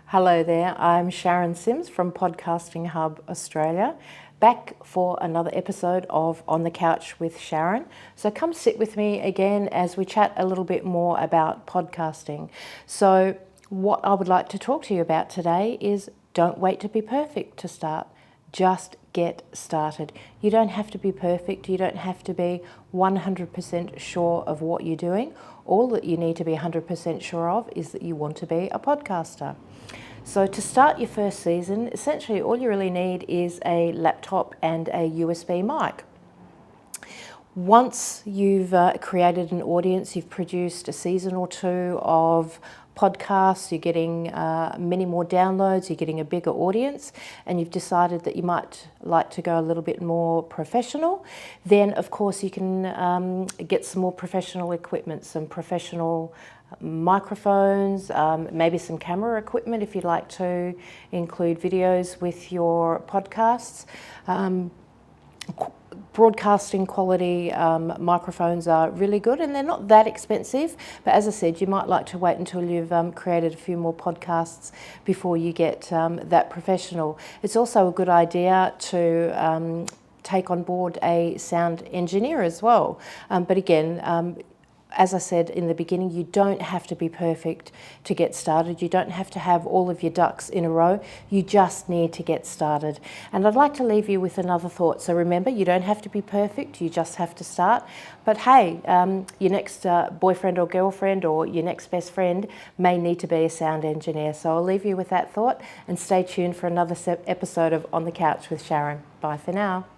Hello there, I'm Sharon Sims from Podcasting Hub Australia, back for another episode of On the Couch with Sharon. So come sit with me again as we chat a little bit more about podcasting. So what I would like to talk to you about today is don't wait to be perfect to start. Just get started. You don't have to be perfect. You don't have to be 100% sure of what you're doing. All that you need to be 100% sure of is that you want to be a podcaster. So to start your first season, essentially all you really need is a laptop and a USB mic. Once you've created an audience, you've produced a season or two of podcasts, you're getting many more downloads, you're getting a bigger audience, and you've decided that you might like to go a little bit more professional, then of course you can get some more professional equipment, some professional microphones, maybe some camera equipment if you'd like to include videos with your podcasts. Broadcasting quality microphones are really good and they're not that expensive, but as I said, you might like to wait until you've created a few more podcasts before you get that professional. It's also a good idea to take on board a sound engineer as well, but again, as I said in the beginning, you don't have to be perfect to get started. You don't have to have all of your ducks in a row. You just need to get started. And I'd like to leave you with another thought. So remember, you don't have to be perfect. You just have to start. But hey, your next boyfriend or girlfriend or your next best friend may need to be a sound engineer. So I'll leave you with that thought and stay tuned for another episode of On the Couch with Sharon. Bye for now.